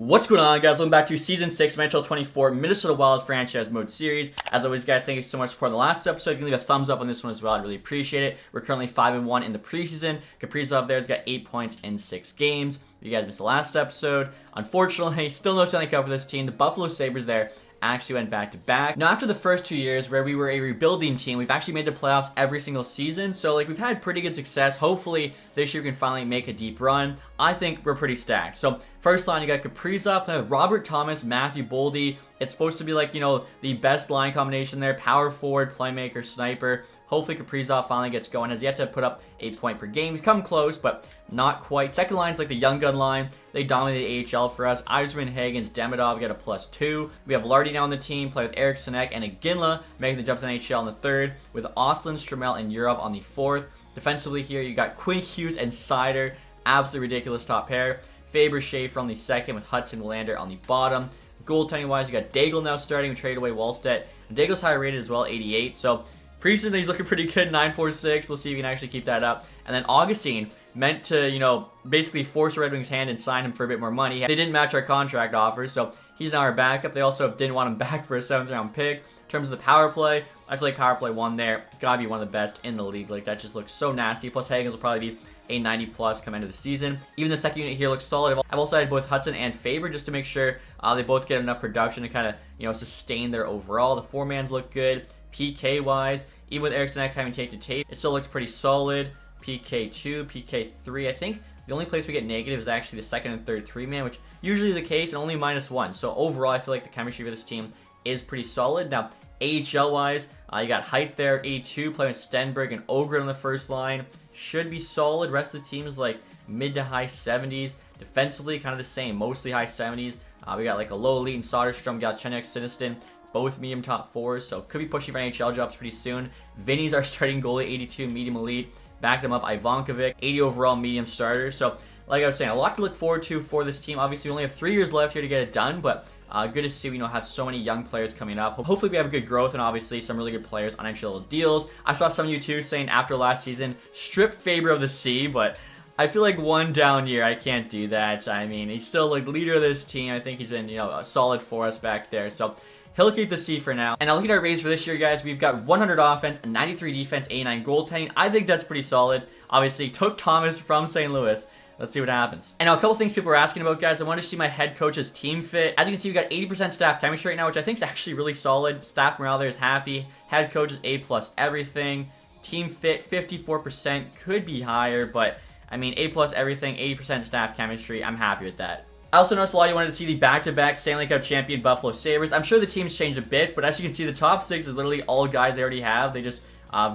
What's going on, guys? Welcome back to Season 6 of NHL 24 Minnesota Wild Franchise Mode Series. As always, guys, thank you so much for supporting the last episode. You can leave a thumbs up on this one as well. I'd really appreciate it. We're currently 5-1 in the preseason. Kaprizov there has got 8 points in 6 games. If you guys missed the last episode, unfortunately, still no Stanley Cup for this team. The Buffalo Sabres there actually went back-to-back. Now, after the first 2 years where we were a rebuilding team, we've actually made the playoffs every single season. So, we've had pretty good success. Hopefully, this year we can finally make a deep run. I think we're pretty stacked. So, first line, you got Kaprizov playing with Robert Thomas, Matthew Boldy. It's supposed to be the best line combination there. Power forward, playmaker, sniper. Hopefully Kaprizov finally gets going. Has yet to put up a point per game. He's come close, but not quite. Second line's like the young gun line. They dominate the AHL for us. Yzerman, Hagens, Demidov get a +2. We have Lardy now on the team, play with Eric Sinek and Iginla, making the jump to NHL in the third, with Ostlund, Stromel, and Yurov on the fourth. Defensively here, you got Quinn Hughes and Sider. Absolutely ridiculous top pair. Faber Schaefer on the second, with Hudson Willander on the bottom. Goaltending wise, you got Daigle now starting. We traded away Wallstedt. And Daigle's higher rated as well, 88. So preseason, he's looking pretty good, 9.46. We'll see if we can actually keep that up. And then Augustine, meant to, basically force Red Wings' hand and sign him for a bit more money. They didn't match our contract offers, so he's now our backup. They also didn't want him back for a 7th round pick. In terms of the power play, I feel like power play 1 there gotta be one of the best in the league. That just looks so nasty. Plus Hagens will probably be a 90+ come into the season. Even the second unit here looks solid. I've also had both Hudson and Faber just to make sure they both get enough production to kind of, sustain their overall. The 4-mans look good. PK-wise, even with Eric Sinek having tape to tape, it still looks pretty solid. PK2, PK3, I think the only place we get negative is actually the second and third 3-man, which usually is the case, and only -1. So overall, I feel like the chemistry for this team is pretty solid. Now, AHL-wise, you got Height there, 82, playing with Stenberg and Ogren on the first line. Should be solid. Rest of the team is mid to high 70s. Defensively, kind of the same, mostly high 70s. We got a low elite in Soderstrom, Galchenyuk, Siniston, both medium top 4s, so could be pushing for NHL jobs pretty soon. Vinny's our starting goalie, 82, medium elite. Backed him up, Ivankovic, 80 overall, medium starter. So, like I was saying, a lot to look forward to for this team. Obviously, we only have 3 years left here to get it done, but good to see we have so many young players coming up. Hopefully, we have good growth and obviously some really good players on entry-level deals. I saw some of you too saying after last season, strip Faber of the C, but I feel like one down year, I can't do that. I mean, he's still leader of this team. I think he's been, solid for us back there. So, he'll keep the C for now. And now looking at our ratings for this year, guys, we've got 100 offense, 93 defense, 89 goaltending. I think that's pretty solid. Obviously, took Thomas from St. Louis. Let's see what happens. And now a couple things people are asking about, guys. I want to see my head coach's team fit. As you can see, we got 80% staff chemistry right now, which I think is actually really solid. Staff morale there is happy. Head coach is A+ everything. Team fit, 54%. Could be higher, but I mean, A+ everything, 80% staff chemistry. I'm happy with that. I also noticed a lot of you wanted to see the back-to-back Stanley Cup Champion Buffalo Sabres. I'm sure the team's changed a bit, but as you can see, the top 6 is literally all guys they already have. They just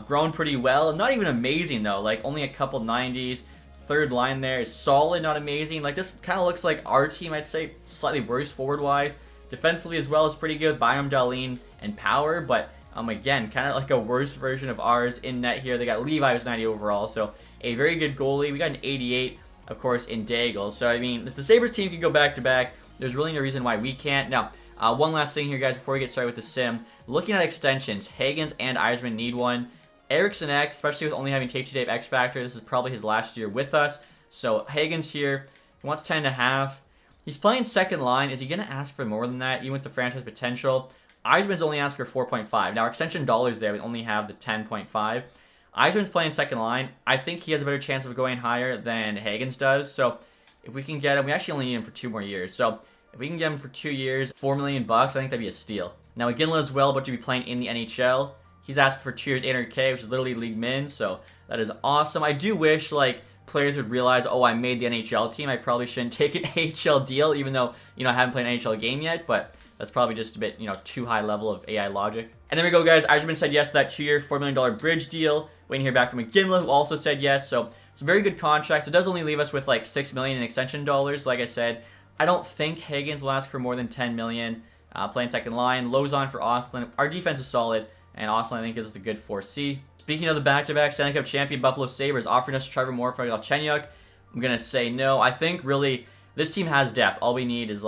grown pretty well. Not even amazing, though. Only a couple 90s. Third line there is solid, not amazing. This kind of looks like our team, I'd say. Slightly worse forward-wise. Defensively as well is pretty good. Byram, Dahlin, and Power, but again, kind of a worse version of ours in net here. They got Levi who's 90 overall, so a very good goalie. We got an 88. Of course, in Daigle. So, I mean, if the Sabres team can go back-to-back, there's really no reason why we can't. Now, one last thing here, guys, before we get started with the sim. Looking at extensions, Hagens and Yzerman need one. Eric Sinek, especially with only having tape-to-tape X-Factor, this is probably his last year with us. So, Hagens here, he wants 10.5. He's playing second line. Is he going to ask for more than that, even with the franchise potential? Yzerman's only asked for 4.5. Now, our extension dollars there, we only have the 10.5. Yzerman's playing second line. I think he has a better chance of going higher than Hagens does. So if we can get him, we actually only need him for 2 more years. So if we can get him for 2 years, $4 million, I think that'd be a steal. Now Iginla as well, but to be playing in the NHL. He's asking for 2 years, $800K, which is literally league min. So that is awesome. I do wish players would realize, oh, I made the NHL team. I probably shouldn't take an AHL deal, even though I haven't played an NHL game yet. But that's probably just a bit too high level of AI logic. And there we go, guys. Yzerman said yes to that 2-year, $4 million bridge deal. Waiting to hear back from Iginla, who also said yes. So it's very good contracts. It does only leave us with $6 million in extension dollars. Like I said, I don't think Hagens will ask for more than $10 million. Playing second line, Lozon for Ostlund. Our defense is solid, and Ostlund I think is a good 4C. Speaking of the back-to-back Stanley Cup champion Buffalo Sabres offering us Trevor Moore for Galchenyuk, I'm gonna say no. I think really this team has depth. All we need is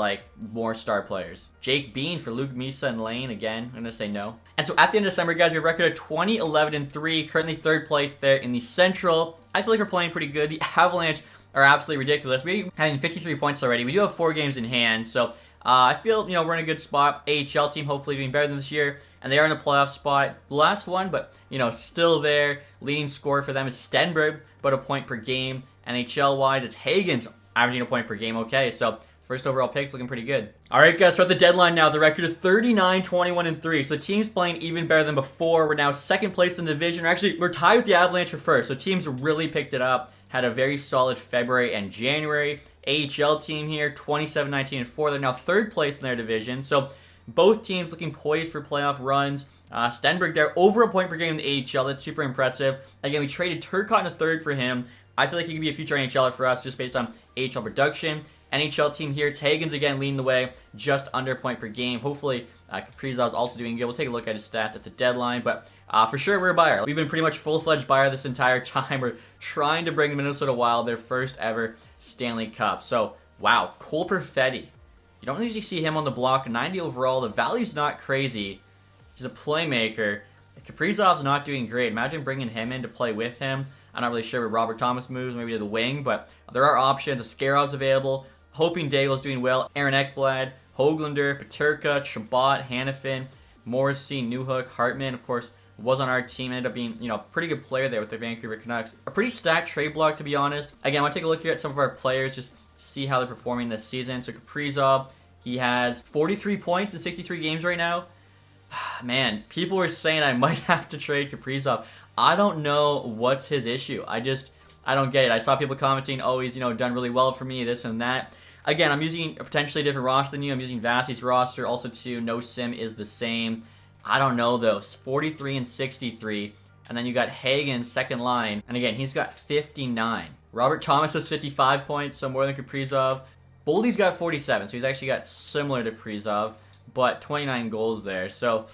more star players. Jake Bean for Luke Misa and Lane. Again, I'm gonna say no. And so at the end of December, guys, we have a record of 20-11-3. Currently 3rd place there in the Central. I feel like we're playing pretty good. The Avalanche are absolutely ridiculous. We having 53 points already. We do have 4 games in hand, so I feel, we're in a good spot. AHL team hopefully doing better than this year, and they are in a playoff spot. The last one, but, still there. Leading scorer for them is Stenberg, about a point per game. NHL-wise, it's Hagens, averaging a point per game. Okay, so first overall picks looking pretty good. All right, guys, we're at the deadline now. The record is 39, 21, and 3. So the team's playing even better than before. We're now second place in the division. Actually, we're tied with the Avalanche for first. So teams really picked it up. Had a very solid February and January. AHL team here, 27, 19, and 4. They're now third place in their division. So both teams looking poised for playoff runs. Stenberg there, over a point per game in the AHL. That's super impressive. Again, we traded Turcotte in a third for him. I feel like he could be a future NHLer for us just based on AHL production. NHL team here, Hagens again leading the way, just under a point per game. Hopefully, Kaprizov's also doing good. We'll take a look at his stats at the deadline, but for sure, we're a buyer. We've been pretty much full-fledged buyer this entire time. We're trying to bring the Minnesota Wild their first ever Stanley Cup. So, wow, Peretti. You don't usually see him on the block. 90 overall. The value's not crazy. He's a playmaker. Kaprizov's not doing great. Imagine bringing him in to play with him. I'm not really sure where Robert Thomas moves, maybe to the wing, but there are options. Ascarov's available. Hoping Daigle's doing well. Aaron Ekblad, Höglander, Peterka, Chabot, Hannafin, Morrissey, Newhook, Hartman, of course, was on our team. Ended up being, a pretty good player there with the Vancouver Canucks. A pretty stacked trade block, to be honest. Again, I want to take a look here at some of our players, just see how they're performing this season. So Kaprizov, he has 43 points in 63 games right now. Man, people were saying I might have to trade Kaprizov. I don't know what's his issue. I don't get it. I saw people commenting, oh, he's, done really well for me, this and that. Again, I'm using a potentially different roster than you. I'm using Vasi's roster. Also, too, no sim is the same. I don't know, though. 43 and 63. And then you got Hagen, second line. And again, he's got 59. Robert Thomas has 55 points, so more than Kaprizov. Boldy's got 47, so he's actually got similar to Kaprizov, but 29 goals there. So,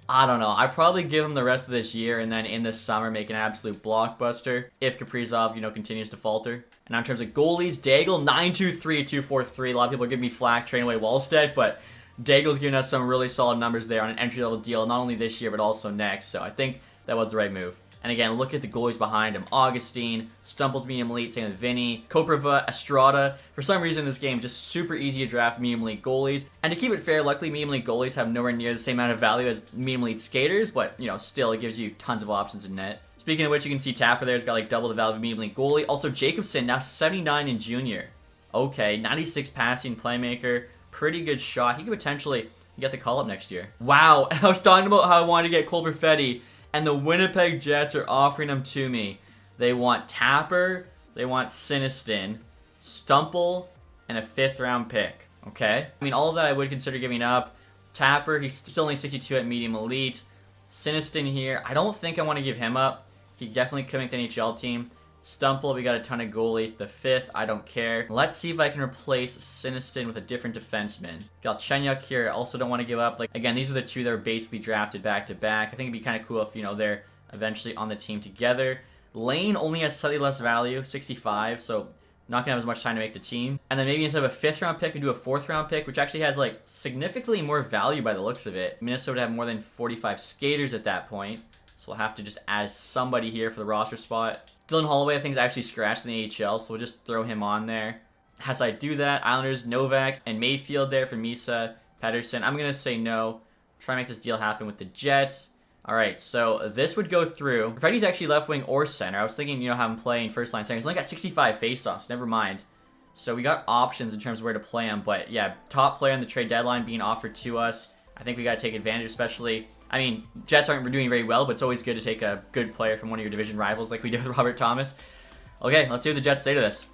I don't know. I'd probably give him the rest of this year and then in the summer make an absolute blockbuster if Kaprizov, continues to falter. And now in terms of goalies, Daigle, 9-2-3, 2-4-3. A lot of people are giving me flack trading away Wallstedt, but Daigle's giving us some really solid numbers there on an entry-level deal, not only this year, but also next. So I think that was the right move. And again, look at the goalies behind him. Augustine, Stumple's medium elite, same with Vinny, Koprova, Estrada. For some reason, this game just super easy to draft medium elite goalies. And to keep it fair, luckily medium elite goalies have nowhere near the same amount of value as medium elite skaters, but, still it gives you tons of options in net. Speaking of which, you can see Tapper there's got like double the value of a medium elite goalie. Also, Jacobson, now 79 in junior. Okay, 96 passing playmaker. Pretty good shot. He could potentially get the call-up next year. Wow, I was talking about how I wanted to get Peretti, and the Winnipeg Jets are offering them to me. They want Tapper, they want Siniston, Stumple, and a 5th-round pick. Okay? I mean, all of that I would consider giving up. Tapper, he's still only 62 at medium elite. Siniston here, I don't think I want to give him up. He definitely could make the NHL team. Stumple, we got a ton of goalies. The 5th, I don't care. Let's see if I can replace Siniston with a different defenseman. Galchenyuk here, I also don't want to give up. Like, again, these are the two that were basically drafted back-to-back. I think it'd be kind of cool if, they're eventually on the team together. Lane only has slightly less value, 65, so not going to have as much time to make the team. And then maybe instead of a 5th-round pick, we do a 4th-round pick, which actually has, like, significantly more value by the looks of it. Minnesota have more than 45 skaters at that point, so we'll have to just add somebody here for the roster spot. Dylan Holloway, I think, is actually scratched in the AHL, so we'll just throw him on there. As I do that, Islanders, Novak, and Mayfield there for Misa, Pedersen. I'm going to say no. Try and make this deal happen with the Jets. All right, so this would go through. Peretti's actually left wing or center. I was thinking, have him playing first line center. He's only got 65 faceoffs. Never mind. So we got options in terms of where to play him. But yeah, top player on the trade deadline being offered to us. I think we got to take advantage, especially. I mean, Jets aren't doing very well, but it's always good to take a good player from one of your division rivals like we did with Robert Thomas. Okay, let's see what the Jets say to this.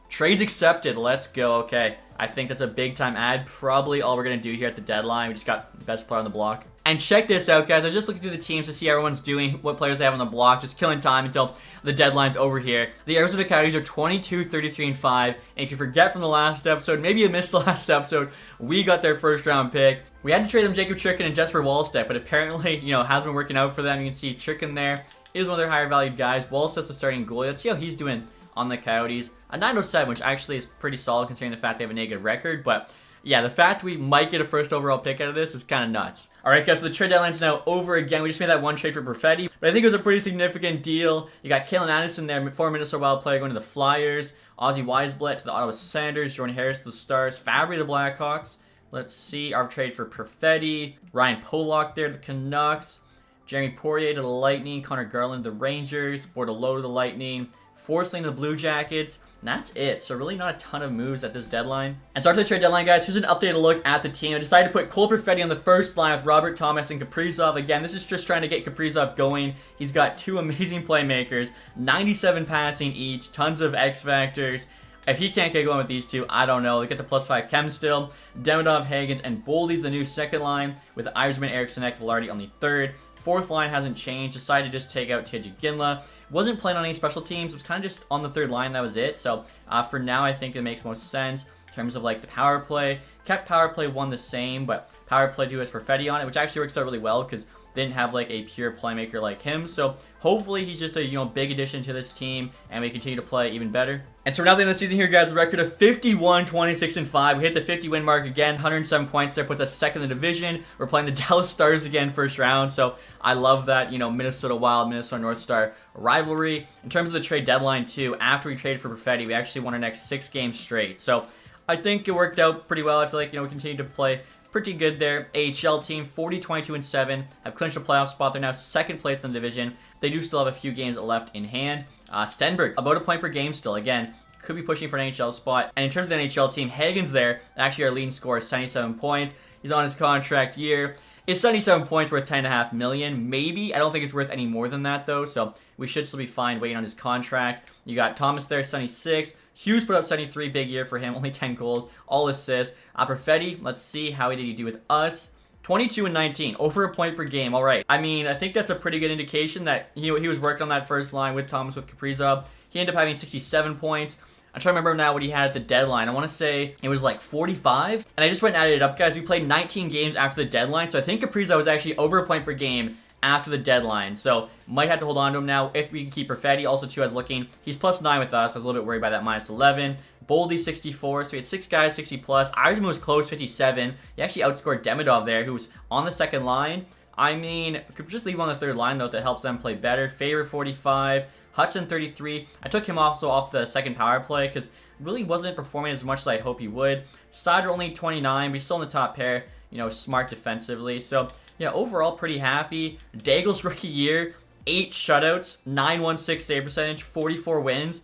Trades accepted. Let's go. Okay, I think that's a big-time ad. Probably all we're going to do here at the deadline. We just got the best player on the block. And check this out, guys. I was just looking through the teams to see how everyone's doing, what players they have on the block, just killing time until the deadline's over here. The Arizona Coyotes are 22, 33, and 5. And if you forget from the last episode, maybe you missed the last episode, we got their first-round pick. We had to trade them Jacob Churkin and Jesper Wallstedt, but apparently, hasn't been working out for them. You can see Churkin there is one of their higher-valued guys. Wallstedt's the starting goalie. Let's see how he's doing on the Coyotes. A 907, which actually is pretty solid considering the fact they have a negative record, but yeah, the fact we might get a first overall pick out of this is kind of nuts. All right, guys, so the trade deadline's now over again. We just made that one trade for Peretti, but I think it was a pretty significant deal. You got Kalen Addison there, former Minnesota Wild player, going to the Flyers. Ozzy Weisblatt to the Ottawa Senators. Jordan Harris to the Stars. Fabry to the Blackhawks. Let's see, our trade for Peretti. Ryan Pollock there to the Canucks. Jeremy Poirier to the Lightning. Connor Garland to the Rangers. Bordelot to the Lightning. Forsling to the Blue Jackets. And that's it. So really not a ton of moves at this deadline. And so after the trade deadline, guys, here's an updated look at the team. I decided to put Cole Perfetti on the first line with Robert Thomas and Kaprizov. Again, this is just trying to get Kaprizov going. He's got two amazing playmakers, 97 passing each, tons of X factors. If he can't get going with these two, I don't know. They get the +5 chem still. Demidov, Hagens, and Boldy's the new second line with Yzerman, Eriksson, Velarde on the third. Fourth line hasn't changed. Decided to just take out TJ Ginla. Wasn't playing on any special teams. Was kind of just on the third line. That was it. So for now, I think it makes most sense in terms of like the power play. Kept power play 1 the same, but power play 2 has Perfetti on it, which actually works out really well because didn't have like a pure playmaker like him. So hopefully he's just a big addition to this team and we continue to play even better. And so we're now at the end of the season here, guys. A record of 51, 26, and 5. We hit the 50 win mark again. 107 points there, puts us second in the division. We're playing the Dallas Stars again first round. So I love that, Minnesota Wild, Minnesota North Star rivalry. In terms of the trade deadline too, after we traded for Perfetti, we actually won our next 6 games straight. So I think it worked out pretty well. I feel like, we continue to play pretty good there. AHL team, 40, 22, and 7. Have clinched a playoff spot. They're now second place in the division. They do still have a few games left in hand. Stenberg, about a point per game still. Again, could be pushing for an NHL spot. And in terms of the NHL team, Hagen's there. Actually, our leading scorer is 77 points. He's on his contract year. Is 77 points worth $10.5 million? Maybe. I don't think it's worth any more than that, though. So we should still be fine waiting on his contract. You got Thomas there, 76. Hughes put up 73, big year for him, only 10 goals, all assists. Perfetti, let's see how did he do with us. 22 and 19, over a point per game. All right. I mean, I think that's a pretty good indication that he was working on that first line with Thomas, with Kaprizov. He ended up having 67 points. I'm trying to remember now what he had at the deadline. I want to say it was like 45. And I just went and added it up, guys. We played 19 games after the deadline. So I think Kaprizov was actually over a point per game after the deadline. So might have to hold on to him now if we can keep Perfetti. Also, too, I was looking. He's +9 with us. I was a little bit worried by that -11. Boldy, 64. So we had 6 guys, 60+. Yzerman was close, 57. He actually outscored Demidov there, who was on the second line. I mean, could just leave him on the third line, though, that helps them play better. Favorite, 45. Hudson, 33. I took him also off the second power play because really wasn't performing as much as I hope he would. Sider, only 29, but he's still in the top pair. Smart defensively. So, yeah, overall pretty happy. Daigle's rookie year, 8 shutouts, 916 save percentage, 44 wins.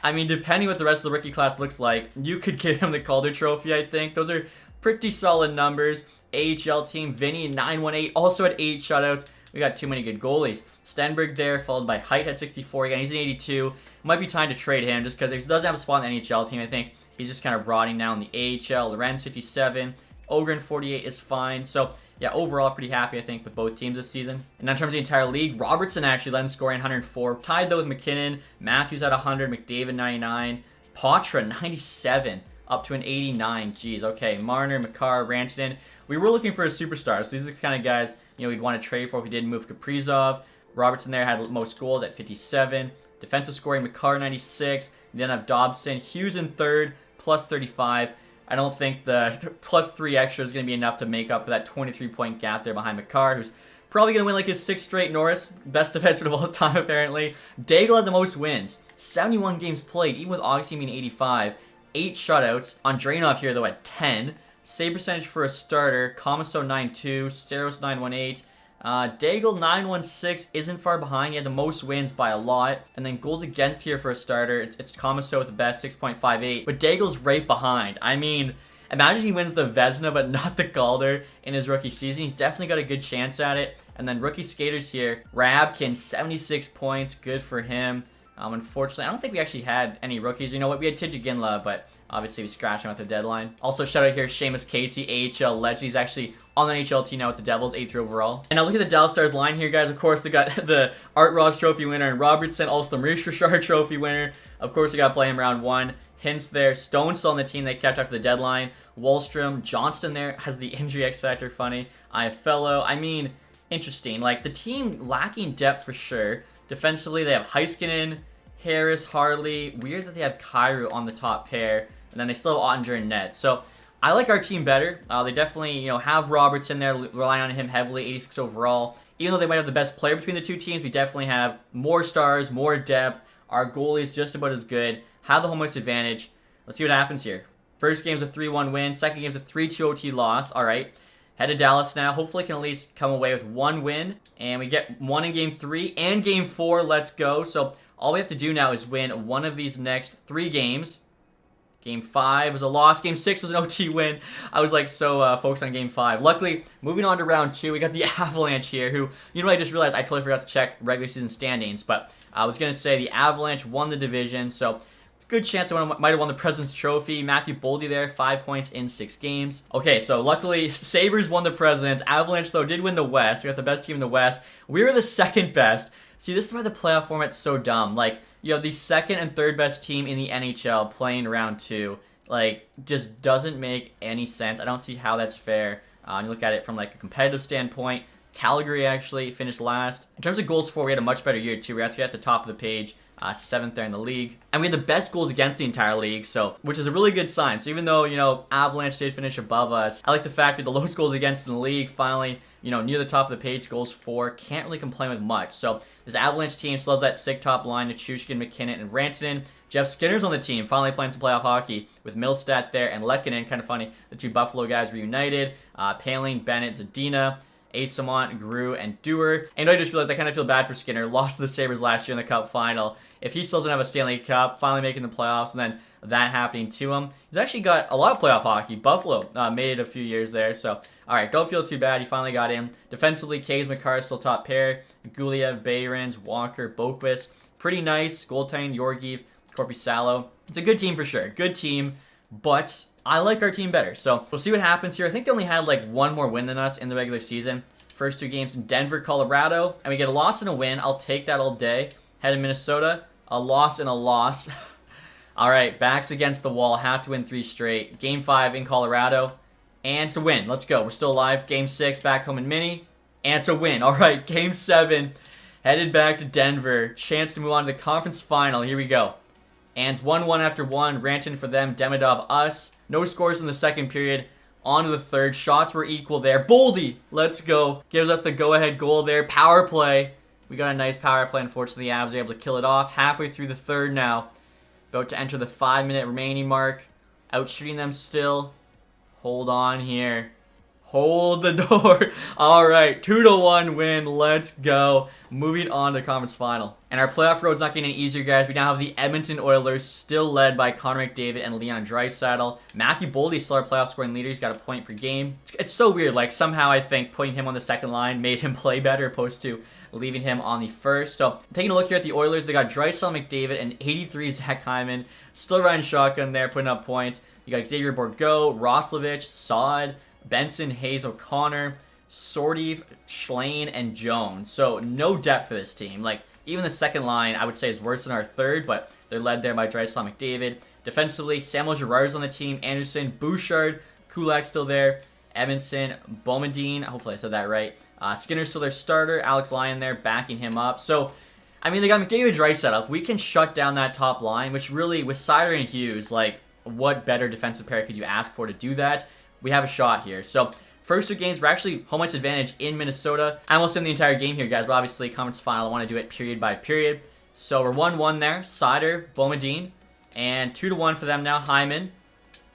I mean, depending what the rest of the rookie class looks like, you could give him the Calder Trophy, I think. Those are pretty solid numbers. AHL team, Vinny, 918, also had 8 shutouts. We got too many good goalies. Stenberg there, followed by Height at 64. Again, he's an 82. Might be time to trade him just because he doesn't have a spot in the NHL team. I think he's just kind of rotting now in the AHL. Lorenz, 57. Ogren, 48 is fine. So, yeah, overall, pretty happy, I think, with both teams this season. And in terms of the entire league, Robertson actually led in scoring 104. Tied, though, with McKinnon. Matthews at 100. McDavid, 99. Poitras, 97. Up to an 89. Jeez, okay. Marner, Makar, Rantanen. We were looking for a superstar, so these are the kind of guys, we'd want to trade for if we did move Kaprizov. Robertson there had most goals at 57. Defensive scoring, Makar, 96. You then have Dobson. Hughes in third, +35. I don't think the +3 extra is going to be enough to make up for that 23-point gap there behind Makar, who's probably going to win like his 6th straight Norris. Best defenseman of all time, apparently. Daigle had the most wins. 71 games played, even with Augustine being 85. 8 shutouts. Andreanov here, though, at 10. Save percentage for a starter. Comiso 9.2. Saros 9.18. Daigle 9.16 isn't far behind. He had the most wins by a lot. And then goals against here for a starter. It's Comiso with the best, 6.58. But Daigle's right behind. I mean, imagine he wins the Vezina but not the Calder in his rookie season. He's definitely got a good chance at it. And then rookie skaters here. Rabkin, 76 points. Good for him. Unfortunately, I don't think we actually had any rookies. You know what? We had TJ Ginla, but obviously we scratched him at the deadline. Also, shout out here, Seamus Casey, AHL legend. He's actually on the NHL team now with the Devils, 8th overall. And now look at the Dallas Stars line here, guys. Of course, they got the Art Ross Trophy winner and Robertson, also the Maurice Richard Trophy winner. Of course, we got to play him round 1. Hints there. Stone still on the team they kept after the deadline. Wallstrom, Johnston there has the injury X factor. Funny. Iaffello. I mean, interesting. Like, the team lacking depth for sure. Defensively, they have Heiskanen, Harris, Harley. Weird that they have Kyrou on the top pair. And then they still have Ottinger and net. So, I like our team better. They definitely, have Roberts in there, relying on him heavily, 86 overall. Even though they might have the best player between the two teams, we definitely have more stars, more depth. Our goalie is just about as good. Have the home ice advantage. Let's see what happens here. First game's a 3-1 win. Second game's a 3-2 OT loss. All right. Head to Dallas now. Hopefully can at least come away with one win. And we get one in Game 3 and Game 4. Let's go. So all we have to do now is win one of these next 3 games. Game 5 was a loss. Game 6 was an OT win. I was like so focused on Game 5. Luckily, moving on to round 2, we got the Avalanche here who, I just realized I totally forgot to check regular season standings. But I was going to say the Avalanche won the division. So good chance I might have won the President's Trophy. Matthew Boldy there, 5 points in 6 games. Okay, so luckily, Sabres won the President's. Avalanche, though, did win the West. We got the best team in the West. We were the second best. See, this is why the playoff format's so dumb. Like, you have the second and third best team in the NHL playing round 2. Like, just doesn't make any sense. I don't see how that's fair. You look at it from, like, a competitive standpoint. Calgary actually finished last. In terms of goals for, we had a much better year, too. We're actually at the top of the page. 7th there in the league. And we had the best goals against the entire league, so which is a really good sign. So even though, Avalanche did finish above us, I like the fact that the lowest goals against in the league, finally, near the top of the page, goals for, can't really complain with much. So this Avalanche team still has that sick top line, Nichushkin, McKinnon, and Rantanen. Jeff Skinner's on the team, finally playing some playoff hockey with Middlestat there and Lehkonen. Kind of funny, the 2 Buffalo guys reunited. Paling, Bennett, Zadina, Asamont, Grew, and Dewar. And I just realized I kind of feel bad for Skinner. Lost to the Sabres last year in the Cup Final. If he still doesn't have a Stanley Cup, finally making the playoffs, and then that happening to him, he's actually got a lot of playoff hockey. Buffalo made it a few years there, so all right, don't feel too bad. He finally got in. Defensively, Taves, McCarr still top pair. Guliev, Behrens, Walker, Boquist. Pretty nice. Goaltending, Georgiev, Korpisalo. It's a good team for sure. Good team, but I like our team better. So we'll see what happens here. I think they only had like one more win than us in the regular season. First 2 games in Denver, Colorado, and we get a loss and a win. I'll take that all day. Head to Minnesota, a loss and a loss. All right, backs against the wall. Have to win 3 straight. Game 5 in Colorado, and it's a win. Let's go. We're still alive. Game 6 back home in Mini, and it's a win. All right, Game 7 headed back to Denver. Chance to move on to the conference final. Here we go. And it's 1-1 after 1. Rantanen for them, Demidov us. No scores in the second period. On to the third. Shots were equal there. Boldy, let's go. Gives us the go-ahead goal there. Power play. We got a nice power play. Unfortunately, the Avs are able to kill it off. Halfway through the third now. About to enter the 5-minute remaining mark. Out shooting them still. Hold on here. Hold the door. All right, 2-1 win. Let's go. Moving on to the conference final. And our playoff road's not getting any easier, guys. We now have the Edmonton Oilers, still led by Connor McDavid and Leon Draisaitl. Matthew Boldy, still our playoff scoring leader. He's got a point per game. It's so weird. Like, somehow I think putting him on the second line made him play better opposed to leaving him on the first. So, taking a look here at the Oilers, they got Draisaitl, McDavid, and 83 Zach Hyman. Still riding shotgun there, putting up points. You got Xavier Bourgault, Roslovich, Saad, Benson, Hayes, O'Connor, Sordev, Schlane, and Jones. So no depth for this team. Like, even the second line, I would say, is worse than our third, but they're led there by Draisaitl, McDavid. Defensively, Samuel Girard's on the team, Anderson, Bouchard, Kulak still there, Evanson, Boumediene, hopefully I said that right. Skinner's still their starter, Alex Lyon there backing him up. So, I mean, they got McDavid, Draisaitl. If we can shut down that top line, which really, with Sider and Hughes, like, what better defensive pair could you ask for to do that? We have a shot here. So, first 2 games, we're actually home ice advantage in Minnesota. I almost in the entire game here, guys, but obviously, conference final, I want to do it period by period. So, we're 1-1 there. Sider, Boumediene, and 2-1 for them now, Hyman.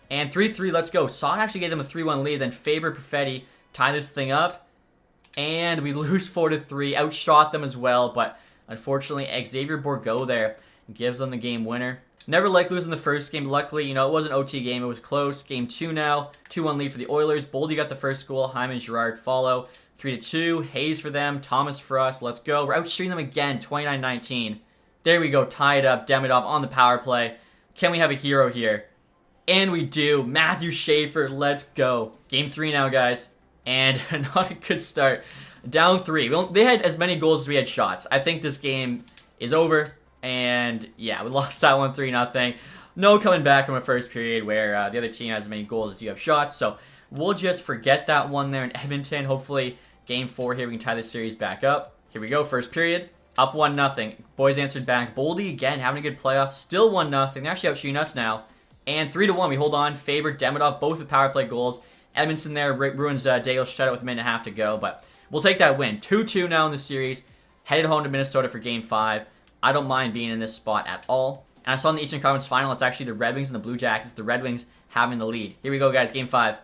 And 3-3, let's go. Saad actually gave them a 3-1 lead, then Faber, Peretti tie this thing up. And we lose 4-3, outshot them as well, but unfortunately, Xavier Bourgault there gives them the game winner. Never liked losing the first game. Luckily, it was an OT game. It was close. Game 2 now. 2-1 lead for the Oilers. Boldy got the first goal. Hyman, Girard follow. 3-2. Hayes for them. Thomas for us. Let's go. We're out shooting them again. 29-19. There we go. Tied up. Demidov on the power play. Can we have a hero here? And we do. Matthew Schaefer. Let's go. Game 3 now, guys. And not a good start. Down 3. They had as many goals as we had shots. I think this game is over. And yeah, we lost that one 3-0. No coming back from a first period where the other team has as many goals as you have shots. So we'll just forget that one there in Edmonton. Hopefully, game 4 here, we can tie this series back up. Here we go, first period. Up 1-0. Boys answered back. Boldy again, having a good playoff. Still 1-0. They're actually outshooting us now. And 3-1, we hold on. Faber, Demidov, both with power play goals. Edmondson there ruins Daigle's shutout with a minute and a half to go, but we'll take that win. 2-2 now in the series. Headed home to Minnesota for Game 5. I don't mind being in this spot at all. And I saw in the Eastern Conference Final, it's actually the Red Wings and the Blue Jackets. The Red Wings having the lead. Here we go, guys. Game 5.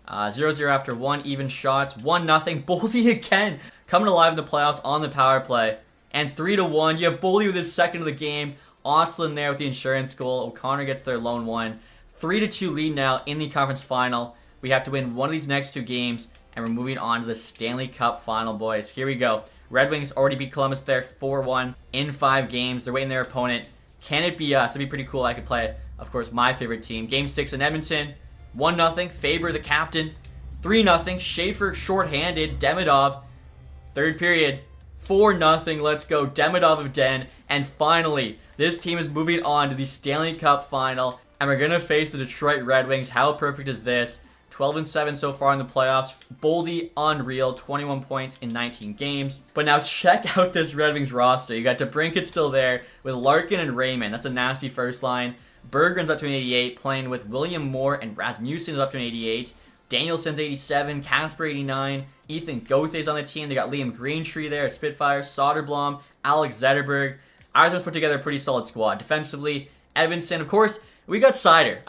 0-0 after 1. Even shots. 1-0. Boldy again. Coming alive in the playoffs on the power play. And 3-1. You have Boldy with his second of the game. Ostlund there with the insurance goal. O'Connor gets their lone one. 3-2 lead now in the conference final. We have to win one of these next 2 games. And we're moving on to the Stanley Cup Final, boys. Here we go. Red Wings already beat Columbus there 4-1 in 5 games. They're waiting their opponent. Can it be us? That'd be pretty cool. I could play, of course, my favorite team. Game 6 in Edmonton. 1-0. Faber, the captain. 3-0. Schaefer, shorthanded. Demidov. Third period. 4-0. Let's go. Demidov of Den. And finally, this team is moving on to the Stanley Cup Final. And we're going to face the Detroit Red Wings. How perfect is this? 12-7 so far in the playoffs. Boldy, unreal. 21 points in 19 games. But now check out this Red Wings roster. You got DeBrincat still there with Larkin and Raymond. That's a nasty first line. Berggren's up to an 88, playing with William Moore, and Rasmussen is up to an 88. Danielson's 87, Casper 89. Ethan Gauthier's on the team. They got Liam Greentree there, Spitfire, Soderblom, Alex Zetterberg. Arizon's put together a pretty solid squad. Defensively, Evansson, of course. We got Seider.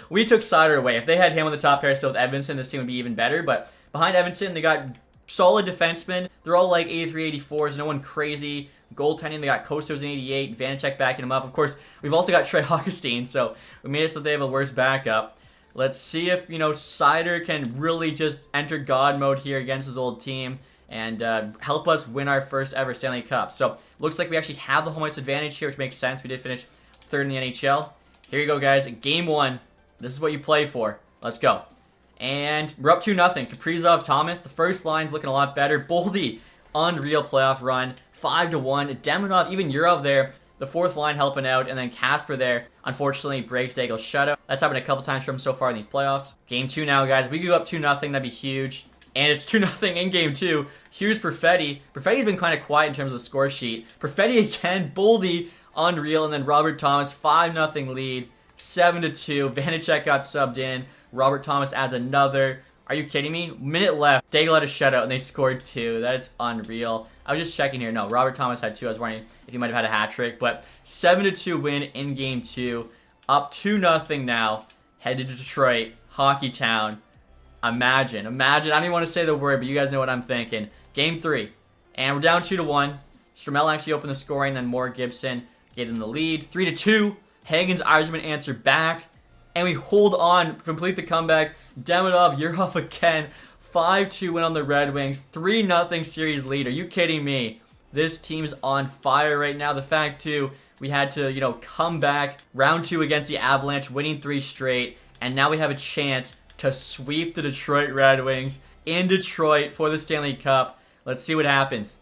We took Seider away. If they had him on the top pair still with Evansson, this team would be even better. But behind Evansson, they got solid defensemen. They're all like 83, 84s. No one crazy. Goaltending, they got Kostos in 88. Vanacek backing him up. Of course, we've also got Trey Augustine. So we made it so they have a worse backup. Let's see if, Seider can really just enter God mode here against his old team and help us win our first ever Stanley Cup. So looks like we actually have the home ice advantage here, which makes sense. We did finish 3rd in the NHL. Here you go, guys. Game 1. This is what you play for. Let's go. And we're up 2-0. Kaprizov, Thomas. The first line's looking a lot better. Boldy, unreal playoff run. 5-1. Demidov, even Yurov there. The 4th line helping out. And then Casper there, unfortunately, breaks Daigle's shutout. That's happened a couple times for him so far in these playoffs. Game 2 now, guys. We go up 2-0. That'd be huge. And it's 2-0 in Game 2. Here's Peretti. Peretti's been kind of quiet in terms of the score sheet. Peretti again. Boldy, unreal. And then Robert Thomas, 5-0 lead. 7-2. Vanacek got subbed in. Robert Thomas adds another. Are you kidding me? Minute left. Daigle had a shutout and they scored 2. That's unreal. I was just checking here. No, Robert Thomas had 2. I was wondering if he might have had a hat trick. But 7-2 win in Game 2. Up 2-0 now. Headed to Detroit. Hockey Town. Imagine. I don't even want to say the word, but you guys know what I'm thinking. Game 3. And we're down 2-1. Stromel actually opened the scoring. Then Moore Gibson gave them the lead. 3-2. Hagen's Irishman answer back. And we hold on. Complete the comeback. Demidov, Yurov again. 5-2 win on the Red Wings. 3-0 series lead. Are you kidding me? This team's on fire right now. The fact, too, we had to, come back. Round 2 against the Avalanche, winning 3 straight. And now we have a chance to sweep the Detroit Red Wings in Detroit for the Stanley Cup. Let's see what happens.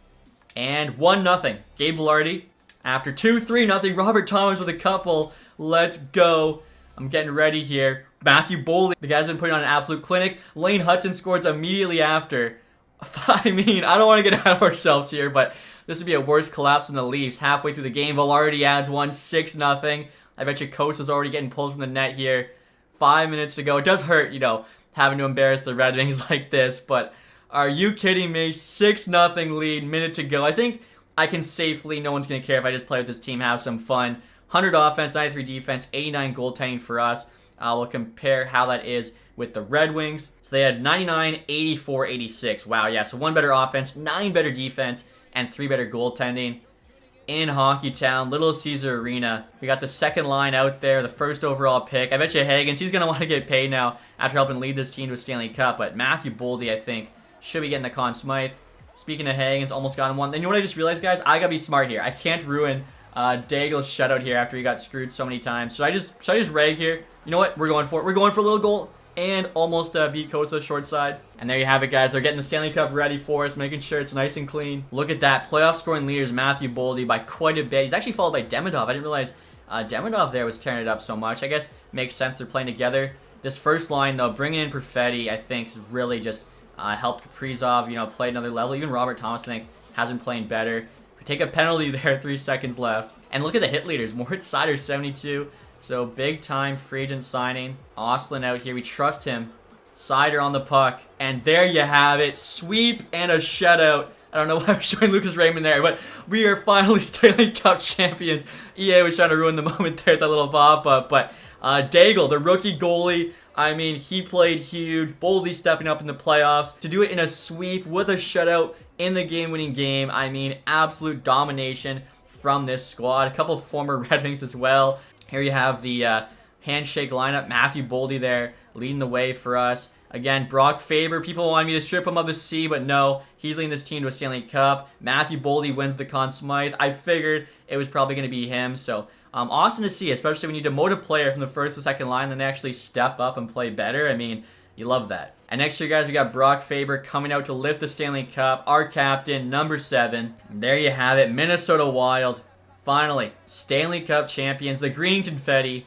And 1-0. Gabe Velarde. After 2-3-0. Robert Thomas with a couple. Let's go. I'm getting ready here. Matthew Boldy. The guy's been putting on an absolute clinic. Lane Hudson scores immediately after. I mean, I don't want to get ahead of ourselves here, but this would be a worse collapse than the Leafs. Halfway through the game, Velarde adds one. 6-0. I bet you Costa's already getting pulled from the net here. 5 minutes to go. It does hurt, having to embarrass the Red Wings like this, but are you kidding me? 6-0 lead, minute to go. I think I can safely, no one's going to care if I just play with this team, have some fun. 100 offense, 93 defense, 89 goaltending for us. We'll compare how that is with the Red Wings. So they had 99, 84, 86. Wow, yeah, so 1 better offense, 9 better defense, and 3 better goaltending. In Hockey Town, Little Caesar Arena. We got the second line out there, the first overall pick. I bet you Hagens, he's going to want to get paid now after helping lead this team to a Stanley Cup. But Matthew Boldy, I think, should be getting the Conn Smythe. Speaking of Hagens, almost got him one. And you know what I just realized, guys? I got to be smart here. I can't ruin Daigle's shutout here after he got screwed so many times. Should I just rag here? You know what? We're going for it. We're going for a little goal. And almost beat Costa short side. And there you have it, guys. They're getting the Stanley Cup ready for us, making sure it's nice and clean. Look at that. Playoff scoring leaders, Matthew Boldy, by quite a bit. He's actually followed by Demidov. I didn't realize Demidov there was tearing it up so much. I guess makes sense. They're playing together. This first line, though, bringing in Peretti, I think, really just helped Kaprizov, play another level. Even Robert Thomas, I think, has been playing better. We take a penalty there, 3 seconds left. And look at the hit leaders. Moritz Seider, 72. So big time free agent signing. Ostlund out here. We trust him. Sider on the puck. And there you have it. Sweep and a shutout. I don't know why I'm showing Lucas Raymond there, but we are finally Stanley Cup champions. EA was trying to ruin the moment there with that little pop-up. But Daigle, the rookie goalie, I mean, he played huge, boldly stepping up in the playoffs. To do it in a sweep with a shutout in the game-winning game, I mean, absolute domination from this squad. A couple of former Red Wings as well. Here you have the handshake lineup. Matthew Boldy there leading the way for us. Again, Brock Faber, people wanted me to strip him of the C, but no, he's leading this team to a Stanley Cup. Matthew Boldy wins the Conn Smythe. I figured it was probably going to be him, so awesome to see, especially when you demote a player from the first to second line, then they actually step up and play better. I mean, you love that. And next year, guys, we got Brock Faber coming out to lift the Stanley Cup, our captain, number 7. And there you have it, Minnesota Wild. Finally, Stanley Cup champions, the green confetti.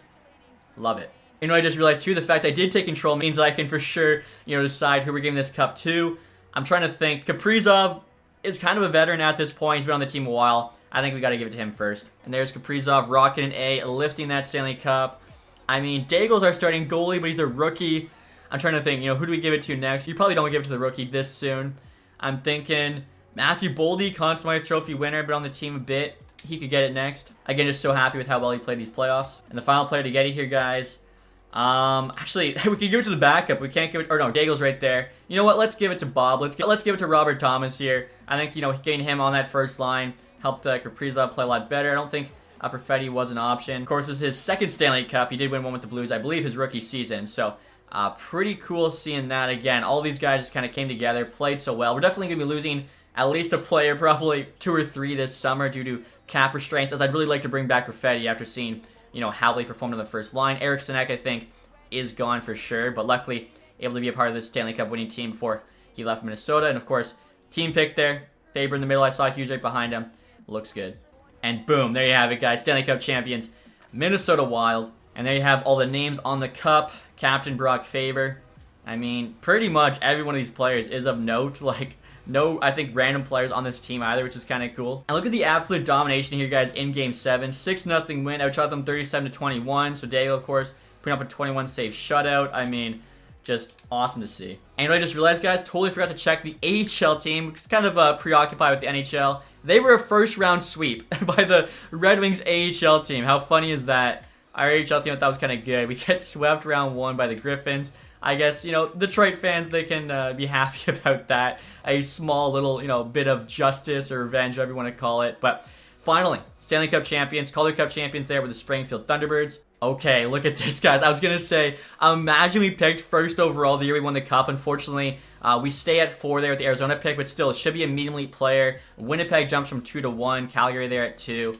Love it. You know, I just realized, too, the fact I did take control means I can for sure, decide who we're giving this cup to. I'm trying to think. Kaprizov is kind of a veteran at this point. He's been on the team a while. I think we got to give it to him first. And there's Kaprizov rocking an A, lifting that Stanley Cup. I mean, Daigle's our starting goalie, but he's a rookie. I'm trying to think, who do we give it to next? You probably don't give it to the rookie this soon. I'm thinking Matthew Boldy, Conn Smythe Trophy winner, been on the team a bit. He could get it next. Again, just so happy with how well he played these playoffs. And the final player to get it here, guys. Actually, we could give it to the backup. We can't give it, or no, Daigle's right there. You know what? Let's give it to Bob. Let's give it to Robert Thomas here. I think, getting him on that first line helped Kaprizov play a lot better. I don't think Peretti was an option. Of course, this is his second Stanley Cup. He did win one with the Blues, I believe, his rookie season. So, pretty cool seeing that again. All these guys just kind of came together, played so well. We're definitely going to be losing at least a player, probably 2 or 3 this summer due to cap restraints, as I'd really like to bring back Peretti after seeing how they performed on the first line. Eric Sinek, I think, is gone for sure, but luckily able to be a part of this Stanley Cup winning team before he left Minnesota. And of course, team pick there. Faber in the middle. I saw Hughes right behind him. Looks good. And boom, there you have it, guys. Stanley Cup champions, Minnesota Wild. And there you have all the names on the cup. Captain Brock Faber. I mean, pretty much every one of these players is of note. Like, no, I think, random players on this team either, which is kind of cool. And look at the absolute domination here, guys, in Game 7. 6-0 win. Outshot them 37-21. So Daigle, of course, putting up a 21-save shutout. I mean, just awesome to see. And I just realized, guys, totally forgot to check the AHL team. It's kind of preoccupied with the NHL. They were a first-round sweep by the Red Wings AHL team. How funny is that? Our AHL team I thought was kind of good. We get swept round 1 by the Griffins. I guess, Detroit fans, they can be happy about that. A small little, bit of justice or revenge, whatever you want to call it. But finally, Stanley Cup champions, Calder Cup champions there with the Springfield Thunderbirds. Okay, look at this, guys. I was going to say, imagine we picked first overall the year we won the Cup. Unfortunately, we stay at 4 there with the Arizona pick, but still, it should be a medium elite player. Winnipeg jumps from 2 to 1. Calgary there at 2.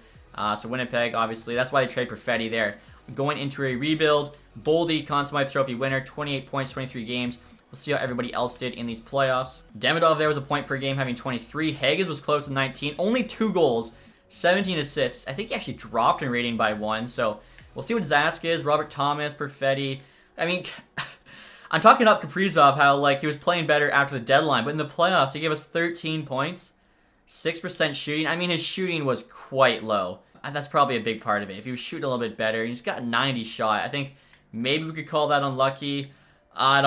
So Winnipeg, obviously, that's why they trade Peretti there. Going into a rebuild. Boldy, Conn Smythe Trophy winner, 28 points, 23 games. We'll see how everybody else did in these playoffs. Demidov there was a point per game, having 23. Hagen was close to 19. Only 2 goals, 17 assists. I think he actually dropped in rating by 1, so we'll see what Zask is. Robert Thomas, Peretti. I mean, I'm talking up Kaprizov, how, he was playing better after the deadline, but in the playoffs, he gave us 13 points, 6% shooting. I mean, his shooting was quite low. That's probably a big part of it. If he was shooting a little bit better, he's got a 90 shot. I think maybe we could call that unlucky. I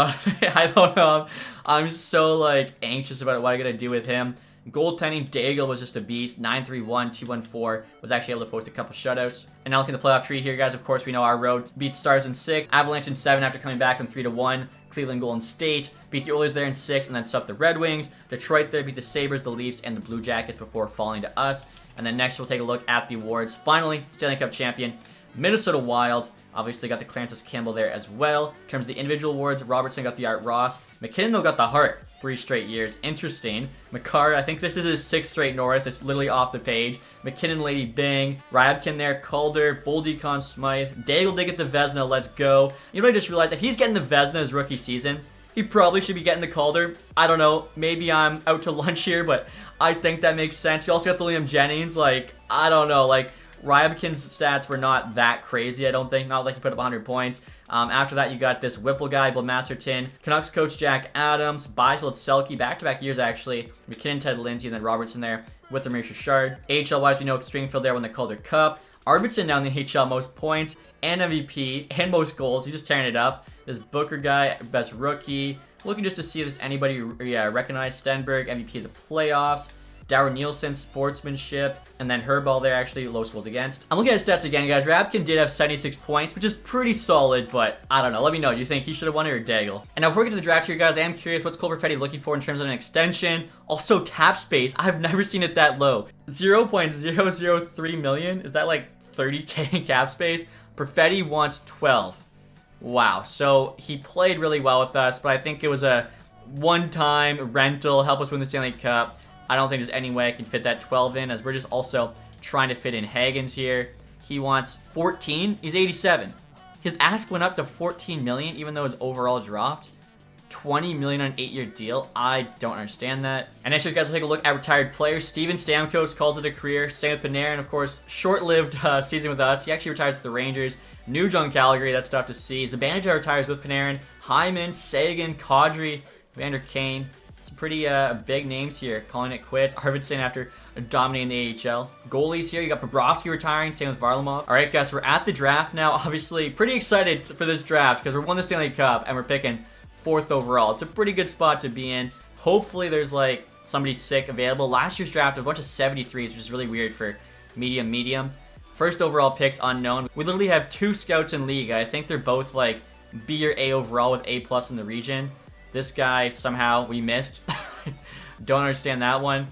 don't know. I'm so, anxious about what I gotta do with him. Goaltending, Daigle was just a beast. 9-3-1, 2-1-4. Was actually able to post a couple shutouts. And now looking at the playoff tree here, guys. Of course, we know our road beat Stars in 6. Avalanche in 7 after coming back from 3-1. Cleveland, Golden State. Beat the Oilers there in 6 and then swept the Red Wings. Detroit there beat the Sabres, the Leafs, and the Blue Jackets before falling to us. And then next we'll take a look at the awards. Finally, Stanley Cup champion, Minnesota Wild. Obviously got the Clarence Campbell there as well. In terms of the individual awards, Robertson got the Art Ross. McKinnon, though, got the Hart. 3 straight years. Interesting. Makar, I think this is his 6th straight Norris. It's literally off the page. McKinnon, Lady Bing. Ryabkin there. Calder. Boldy, Conn Smythe. Daigle did get the Vezina. Let's go. You know what I just realized? If he's getting the Vezina his rookie season, he probably should be getting the Calder. I don't know. Maybe I'm out to lunch here, but I think that makes sense. You also got the Liam Jennings. I don't know. Ryabkin's stats were not that crazy, I don't think. Not like he put up 100 points. After that, you got this Whipple guy, Bill Masterton. Canucks coach Jack Adams. Byfield Selke. Back-to-back years, actually. McKinnon, Ted Lindsay, and then Robertson there with the Maurice Richard. AHL-wise, we know Springfield there won the Calder Cup. Arvidsson now in the NHL, most points and MVP and most goals. He's just tearing it up. This Booker guy, best rookie. Looking just to see if there's anybody recognized. Stenberg, MVP of the playoffs. Darren Nielsen, sportsmanship, and then Herbal there, actually, lowest goals against. I'm looking at his stats again, guys. Rabkin did have 76 points, which is pretty solid, but I don't know. Let me know. Do you think he should have won it or Daigle? And now before we get to the draft here, guys, I am curious, what's Cole Peretti looking for in terms of an extension? Also, cap space. I've never seen it that low. 0.003 million? Is that like 30K in cap space? Peretti wants 12. Wow. So he played really well with us, but I think it was a one-time rental, help us win the Stanley Cup. I don't think there's any way I can fit that 12 in, as we're just also trying to fit in Hagens here. He wants 14. He's 87. His ask went up to 14 million, even though his overall dropped. 20 million on an 8-year deal. I don't understand that. And next, you guys will take a look at retired players. Steven Stamkos calls it a career. Same with Panarin, of course. Short-lived season with us. He actually retires with the Rangers. Nuge on Calgary. That's tough to see. Zibanejad retires with Panarin. Hyman, Sagan, Kadri, Vander Kane. Some pretty big names here, calling it quits. Arvidsson after dominating the AHL. Goalies here, you got Bobrovsky retiring, same with Varlamov. All right, guys, we're at the draft now. Obviously, pretty excited for this draft because we're won the Stanley Cup and we're picking 4th overall. It's a pretty good spot to be in. Hopefully, there's like somebody sick available. Last year's draft, a bunch of 73s, which is really weird for medium. First overall picks unknown. We literally have 2 scouts in league. I think they're both like B or A overall with A+ in the region. This guy, somehow, we missed. Don't understand that one.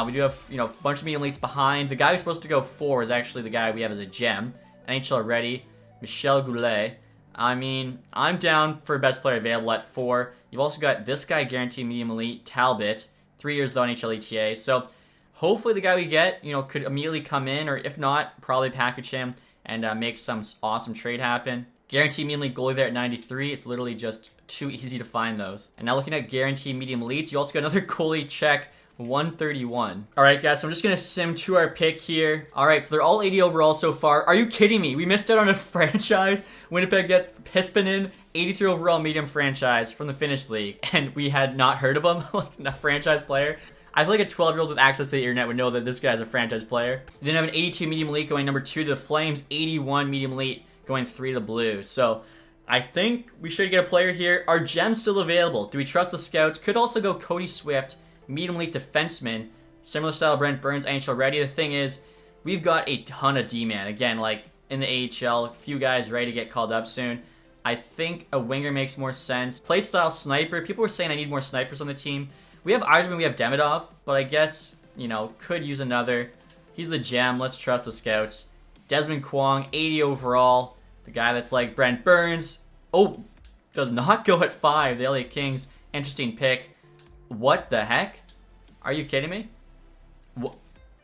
We do have, a bunch of medium elites behind. The guy who's supposed to go 4 is actually the guy we have as a gem. NHL ready. Michel Goulet. I mean, I'm down for best player available at 4. You've also got this guy, guaranteed medium elite, Talbot. 3 years though, NHL ETA. So, hopefully the guy we get, could immediately come in. Or if not, probably package him and make some awesome trade happen. Guaranteed medium elite goalie there at 93. It's literally just too easy to find those. And now looking at guaranteed medium elites, you also got another goalie check, 131. All right, guys, so I'm just going to sim to our pick here. All right, so they're all 80 overall so far. Are you kidding me? We missed out on a franchise. Winnipeg gets Pispinen, 83 overall medium franchise from the Finnish league, and we had not heard of him, like a franchise player. I feel like a 12-year-old with access to the internet would know that this guy's a franchise player. We then have an 82 medium elite going number 2 to the Flames, 81 medium elite going 3 to the Blues. So I think we should get a player here. Are gems still available? Do we trust the scouts? Could also go Cody Swift, medium elite defenseman. Similar style Brent Burns, NHL ready. The thing is, we've got a ton of D-man. Again, like in the AHL, a few guys ready to get called up soon. I think a winger makes more sense. Play style sniper. People were saying I need more snipers on the team. We have Eiserman, we have Demidov, but I guess, could use another. He's the gem. Let's trust the scouts. Desmond Kwong, 80 overall. The guy that's like Brent Burns. Oh, does not go at 5. The LA Kings. Interesting pick. What the heck? Are you kidding me?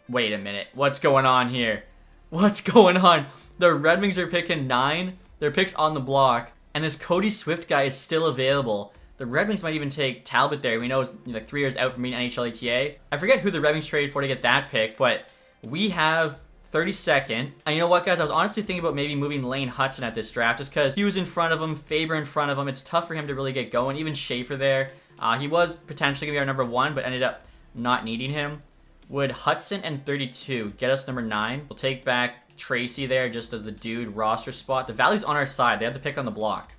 Wait a minute. What's going on here? What's going on? The Red Wings are picking 9. Their pick's on the block. And this Cody Swift guy is still available. The Red Wings might even take Talbot there. We know it's like 3 years out from being NHL ETA. I forget who the Red Wings traded for to get that pick, but we have 32nd. And you know what, guys? I was honestly thinking about maybe moving Lane Hudson at this draft just because he was in front of him, Faber in front of him. It's tough for him to really get going. Even Schaefer there. He was potentially going to be our number 1, but ended up not needing him. Would Hudson and 32 get us number 9? We'll take back Tracy there just as the dude roster spot. The Valley's on our side. They have to pick on the block.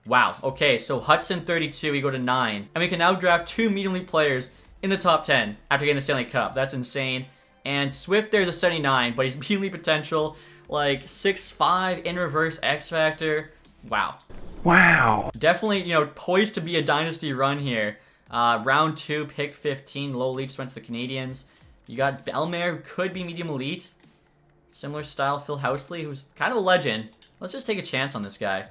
Wow. Okay, so Hudson 32, we go to 9. And we can now draft 2 medium elite players in the top 10 after getting the Stanley Cup. That's insane. And Swift, there's a 79, but he's medium elite potential, like 6'5", in reverse X Factor. Wow. Wow. Definitely, poised to be a dynasty run here. Round 2, pick 15. Low elite just went to the Canadians. You got Bellemare, who could be medium elite. Similar style, Phil Housley, who's kind of a legend. Let's just take a chance on this guy.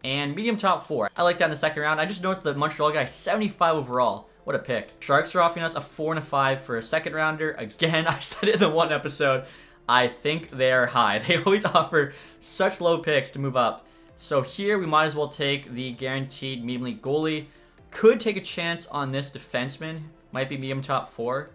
And medium top 4. I like that in the second round. I just noticed the Montreal guy, 75 overall. What a pick. Sharks are offering us a 4 and a 5 for a second rounder. Again, I said it in the one episode. I think they are high. They always offer such low picks to move up. So here we might as well take the guaranteed medium elite goalie. Could take a chance on this defenseman. Might be medium top 4.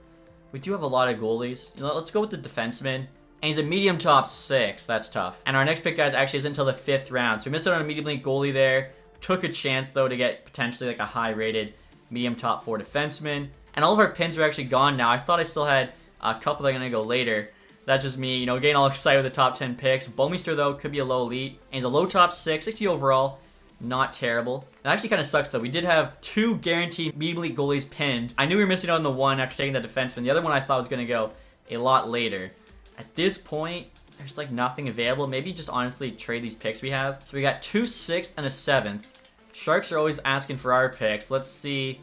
We do have a lot of goalies. Let's go with the defenseman. And he's a medium top 6. That's tough. And our next pick, guys, actually isn't until the 5th round. So we missed out on a medium elite goalie there. Took a chance, though, to get potentially like a high-rated medium top 4 defenseman. And all of our pins are actually gone now. I thought I still had a couple that are going to go later. That's just me, you know, getting all excited with the top 10 picks. Bouwmeester, though, could be a low elite. And he's a low top 6, 60 overall. Not terrible. It actually kind of sucks, though. We did have 2 guaranteed medium elite goalies pinned. I knew we were missing out on the one after taking the defenseman. The other one I thought was going to go a lot later. At this point, there's like nothing available. Maybe just honestly trade these picks we have. So we got 2 6th and a 7th. Sharks are always asking for our picks. Let's see.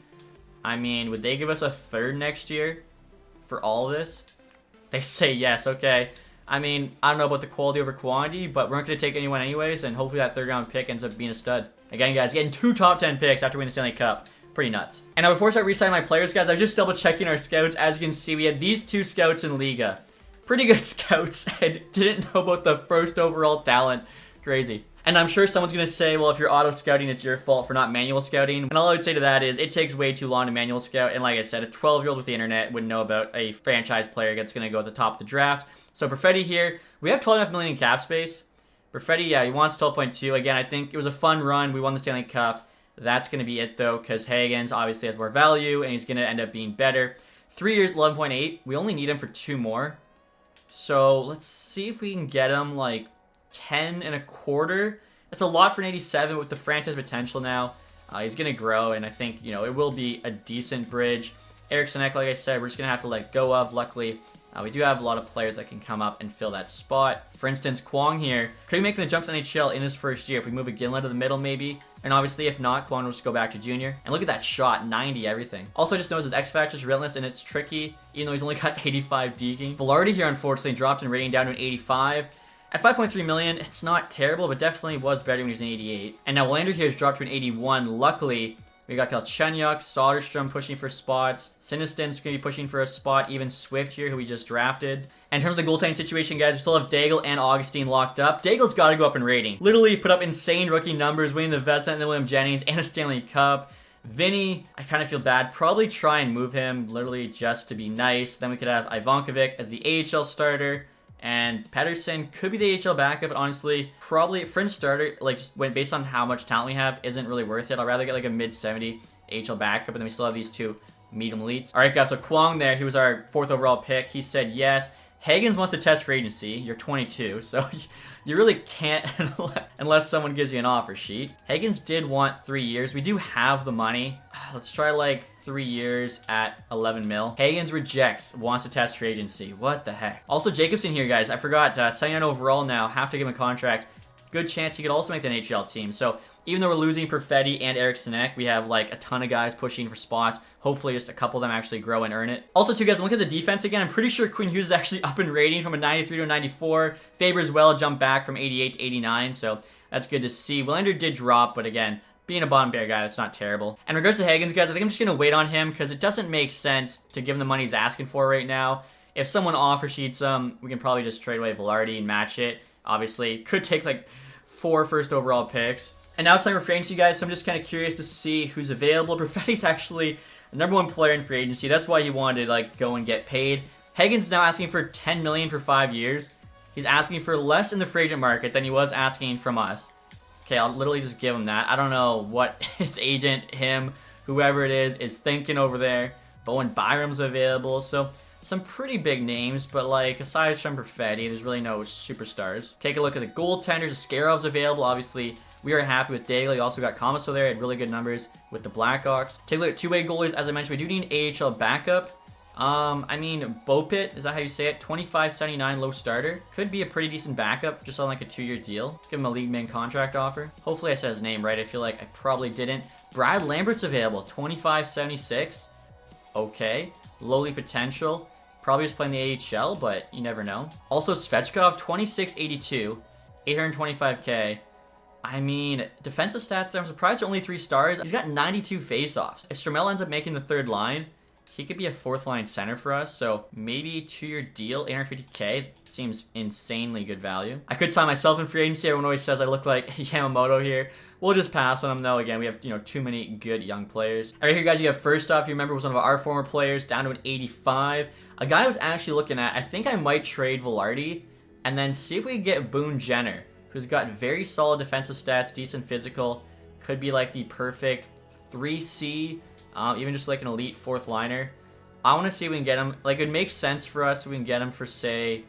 I mean, would they give us a 3rd next year for all of this? They say yes. Okay. I mean, I don't know about the quality over quantity, but we're not going to take anyone anyways, and hopefully that 3rd round pick ends up being a stud. Again, guys, getting 2 top 10 picks after winning the Stanley Cup. Pretty nuts. And now before I start re-signing my players, guys, I was just double checking our scouts. As you can see, we had these 2 scouts in Liga. Pretty good scouts, and didn't know about the 1st overall talent. Crazy. And I'm sure someone's going to say, well, if you're auto scouting, it's your fault for not manual scouting. And all I would say to that is it takes way too long to manual scout. And like I said, a 12-year-old with the internet wouldn't know about a franchise player that's going to go at the top of the draft. So Peretti here, we have 12.5 million in cap space. Peretti, yeah, he wants 12.2. Again, I think it was a fun run. We won the Stanley Cup. That's going to be it, though, because Higgins obviously has more value, and he's going to end up being better. 3 years, 11.8. We only need him for 2 more. So let's see if we can get him like 10 and a quarter. That's a lot for an 87 with the franchise potential now. He's going to grow, and I think, you know, it will be a decent bridge. Eriksson, like I said, we're just going to have to let go of. Luckily, we do have a lot of players that can come up and fill that spot. For instance, Kwong here. Could be making the jump to NHL in his 1st year if we move a Ginla to the middle, maybe. And obviously, if not, Kwong will just go back to junior. And look at that shot, 90 everything. Also, I just noticed his X Factor is relentless and it's tricky, even though he's only got 85 deking. Velarde here, unfortunately, dropped in rating down to an 85. At 5.3 million, it's not terrible, but definitely was better when he was an 88. And now Lander here has dropped to an 81. Luckily, we got Galchenyuk, Soderstrom pushing for spots. Siniston's going to be pushing for a spot. Even Swift here, who we just drafted. And in terms of the goaltending situation, guys, we still have Daigle and Augustine locked up. Daigle's got to go up in rating. Literally put up insane rookie numbers, winning the Vezina and the William Jennings and a Stanley Cup. Vinny, I kind of feel bad. Probably try and move him, literally just to be nice. Then we could have Ivankovic as the AHL starter. And Pettersson could be the AHL backup, but honestly, probably fringe starter, like just based on how much talent we have, isn't really worth it. I'd rather get like a mid-70 AHL backup, and then we still have these 2 medium elites. All right, guys, so Kwong there, he was our 4th overall pick. He said yes. Higgins wants to test for agency. You're 22, so you really can't unless someone gives you an offer sheet. Higgins did want 3 years. We do have the money. Let's try like 3 years at 11 mil. Higgins rejects, wants to test for agency. What the heck? Also, Jacobson here, guys. I forgot. 79 overall now. Have to give him a contract. Good chance he could also make the NHL team. So even though we're losing Peretti and Eriksson, we have like a ton of guys pushing for spots. Hopefully just a couple of them actually grow and earn it. Also, too, guys, look at the defense again. I'm pretty sure Quinn Hughes is actually up in rating from a 93 to a 94. Faber as well jumped back from 88 to 89, so that's good to see. Willander did drop, but again, being a bottom pair guy, that's not terrible. And in regards to Higgins, guys, I think I'm just going to wait on him because it doesn't make sense to give him the money he's asking for right now. If someone offer sheets him, we can probably just trade away Velarde and match it. Obviously, could take like 4 first overall picks. And now it's time for free agency, guys, so I'm just kind of curious to see who's available. Perfetti's actually the #1 player in free agency. That's why he wanted to like go and get paid. Higgins now asking for $10 million for 5 years. He's asking for less in the free agent market than he was asking from us. Okay, I'll literally just give him that. I don't know what his agent, him, whoever it is thinking over there. Bowen Byram's available, so some pretty big names, but like aside from Peretti, there's really no superstars. Take a look at the goaltenders. Skarov's available, obviously. We are happy with Daigle. You also got Comiso there. Had really good numbers with the Blackhawks. Take a look at 2-way goalies. As I mentioned, we do need an AHL backup. I mean, Bopit, is that how you say it? 25.79 low starter. Could be a pretty decent backup just on like a 2-year deal. Give him a league main contract offer. Hopefully I said his name right. I feel like I probably didn't. Brad Lambert's available. 25.76. Okay. Lowly potential. Probably just playing the AHL, but you never know. Also, Svechkov, 26.82. 825K. I mean, defensive stats there, I'm surprised they're only 3 stars. He's got 92 faceoffs. If Stromel ends up making the 3rd line, he could be a 4th line center for us. So maybe 2-year deal, 850K. Seems insanely good value. I could sign myself in free agency. Everyone always says I look like Yamamoto here. We'll just pass on him though. Again, we have, too many good young players. All right, here guys, you have first off, you remember was one of our former players down to an 85. A guy I was actually looking at, I think I might trade Velarde and then see if we can get Boone Jenner, who's got very solid defensive stats, decent physical, could be like the perfect 3C, even just like an elite 4th liner. I want to see if we can get him, like it makes sense for us if we can get him for say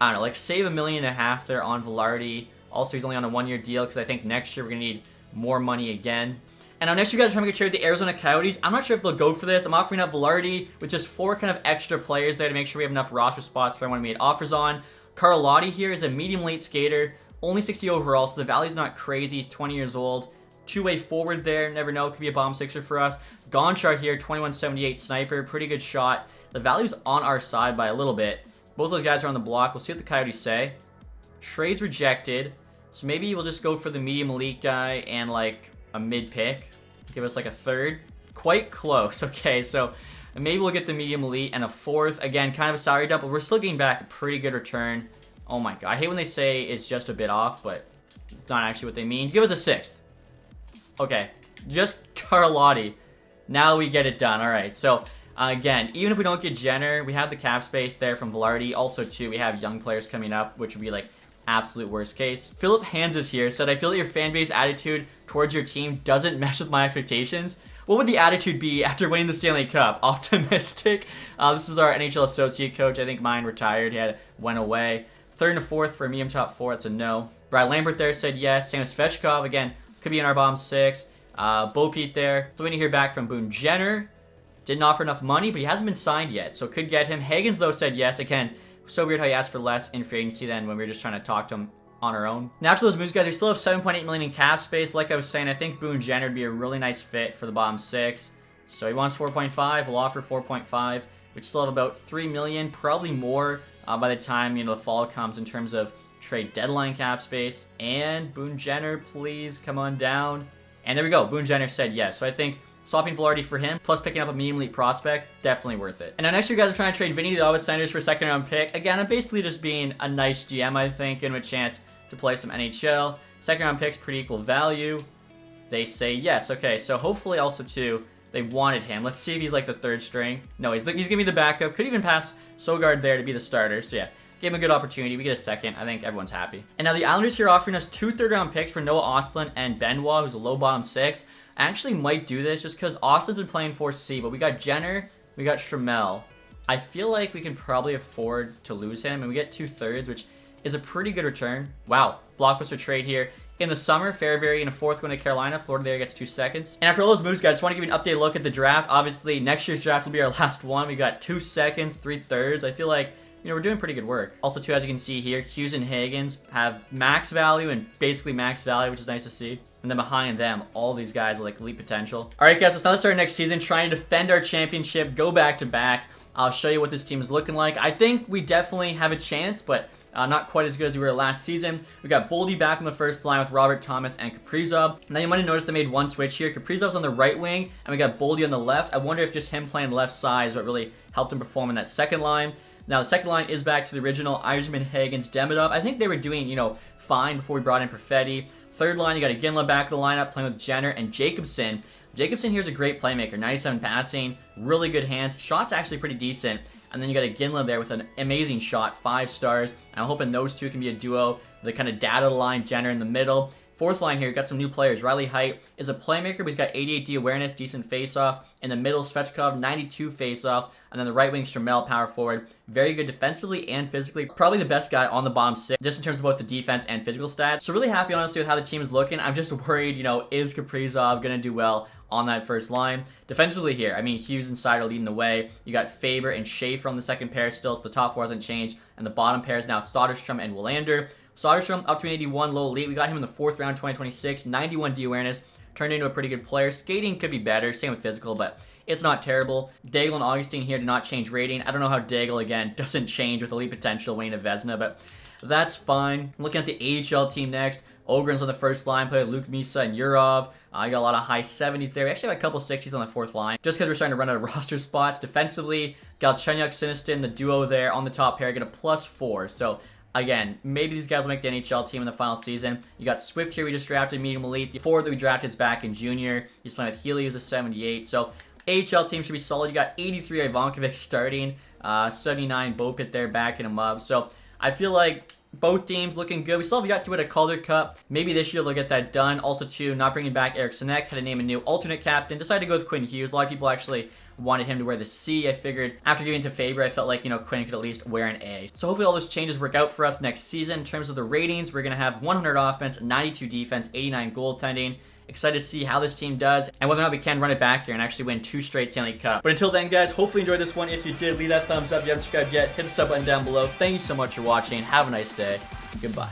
I don't know, like save $1.5 million there on Velarde. Also, he's only on a 1-year deal because I think next year we're going to need more money again. And now next you guys are trying to get trade with the Arizona Coyotes. I'm not sure if they'll go for this. I'm offering up Velarde with just 4 kind of extra players there to make sure we have enough roster spots for everyone we made offers on. Carlotti here is a medium late skater, only 60 overall, so the value's not crazy. He's 20 years old. Two-way forward there, never know, could be a bomb sixer for us. Gonchar here, 2178 sniper, pretty good shot. The value's on our side by a little bit. Both those guys are on the block. We'll see what the Coyotes say. Trade's rejected, so maybe we'll just go for the medium elite guy and like a mid pick. Give us like a 3rd. Quite close. Okay, so maybe we'll get the medium elite and a 4th. Again, kind of a salary dump, but we're still getting back a pretty good return. Oh my god, I hate when they say it's just a bit off, but it's not actually what they mean. Give us a 6th. Okay, just Carlotti. Now we get it done. All right, so again, even if we don't get Jenner, we have the cap space there from Velarde. Also, too, we have young players coming up, which would be like absolute worst case. Philip Hanses here said, I feel that your fan base attitude towards your team doesn't mesh with my expectations. What would the attitude be after winning the Stanley Cup? Optimistic. This was our NHL associate coach. I think mine retired. He went away. 3rd and a 4th for a medium top 4. That's a no. Brad Lambert there said yes. Same as Svechkov. Again, could be in our bottom 6. Bo Pete there. Still waiting to hear back from Boone Jenner. Didn't offer enough money, but he hasn't been signed yet, so could get him. Higgins, though, said yes. Again, so weird how he asked for less in free agency than when we were just trying to talk to him on our own. Now, after those moves, guys, we still have $7.8 million in cap space. Like I was saying, I think Boone Jenner would be a really nice fit for the bottom 6. So he wants 4.5. We'll offer 4.5. We still have about $3 million, probably more by the time the fall comes in terms of trade deadline cap space. And Boone Jenner, please come on down. And there we go. Boone Jenner said yes. So I think swapping Velarde for him, plus picking up a medium elite prospect, definitely worth it. And now next year, guys are trying to trade Vinny the Ottawa Senators for a 2nd round pick. Again, I'm basically just being a nice GM, I think, and a chance to play some NHL. 2nd round picks, pretty equal value. They say yes. Okay, so hopefully also, too, they wanted him. Let's see if he's like the 3rd string. No, he's going to be the backup. Could even pass Sogard there to be the starter. So yeah, gave him a good opportunity. We get a 2nd. I think everyone's happy. And now the Islanders here offering us 2 3rd round picks for Noah Ostlund and Benoit, who's a low bottom 6. I actually might do this just because Austin's been playing 4C, but we got Jenner, we got Stramel. I feel like we can probably afford to lose him, and we get 2 3rds, which is a pretty good return. Wow, blockbuster trade here. In the summer, Fairbury in a 4th win to Carolina. Florida there gets 2 seconds. And after all those moves, guys, just want to give you an updated look at the draft. Obviously, next year's draft will be our last one. We got 2 seconds, 3 thirds. I feel like we're doing pretty good work. Also, too, as you can see here, Hughes and Higgins have max value and basically max value, which is nice to see. And then behind them, all these guys are like elite potential. All right, guys, so it's now to start next season, trying to defend our championship, go back to back. I'll show you what this team is looking like. I think we definitely have a chance, but not quite as good as we were last season. We got Boldy back on the first line with Robert Thomas and Kaprizov. Now you might have noticed I made one switch here. Kaprizov's on the right wing, and we got Boldy on the left. I wonder if just him playing the left side is what really helped him perform in that second line. Now, the second line is back to the original Yzerman, Higgins, Demidov. I think they were doing, fine before we brought in Peretti. Third line, you got Iginla back in the lineup, playing with Jenner and Jacobson. Jacobson here's a great playmaker, 97 passing, really good hands. Shot's actually pretty decent. And then you got Iginla there with an amazing shot, 5 stars. And I'm hoping those two can be a duo. The kind of data line, Jenner in the middle. Fourth line here, got some new players. Riley Heidt is a playmaker, but he's got 88 D awareness, decent faceoffs. In the middle, Svechkov, 92 faceoffs. And then the right wing, Stramel, power forward. Very good defensively and physically. Probably the best guy on the bottom 6, just in terms of both the defense and physical stats. So really happy, honestly, with how the team is looking. I'm just worried, is Kaprizov going to do well on that first line? Defensively here, I mean, Hughes and Seider leading the way. You got Faber and Schaefer on the second pair still, so the top 4 hasn't changed. And the bottom pair is now Soderstrom and Willander. Soderstrom up to an 81, low elite. We got him in the 4th round, 2026, 91 D awareness. Turned into a pretty good player. Skating could be better, same with physical, but it's not terrible. Daigle and Augustine here did not change rating. I don't know how Daigle, again, doesn't change with elite potential, Wayne Vezina, but that's fine. Looking at the AHL team next. Ogren's on the first line, played with Luke Misa and Yurov. I got a lot of high 70s there. We actually have a couple 60s on the 4th line, just because we're starting to run out of roster spots. Defensively, Galchenyuk, Siniston, the duo there on the top pair, get a +4. So again, maybe these guys will make the NHL team in the final season. You got Swift here, we just drafted, medium elite. The forward that we drafted is back in junior. He's playing with Healy, who's a 78. So AHL team should be solid. You got 83 Ivankovic starting, 79 Bopit there backing him up. So I feel like both teams looking good. We still have yet to win a Calder Cup. Maybe this year they'll get that done. Also, too, not bringing back Eric Sinek, had to name a new alternate captain. Decided to go with Quinn Hughes. A lot of people actually wanted him to wear the C. I figured after giving to Faber, I felt like, Quinn could at least wear an A. So hopefully all those changes work out for us next season. In terms of the ratings, we're going to have 100 offense, 92 defense, 89 goaltending. Excited to see how this team does and whether or not we can run it back here and actually win 2 straight Stanley Cup. But until then, guys, hopefully you enjoyed this one. If you did, leave that thumbs up. If you haven't subscribed yet, hit the sub button down below. Thank you so much for watching. Have a nice day. Goodbye.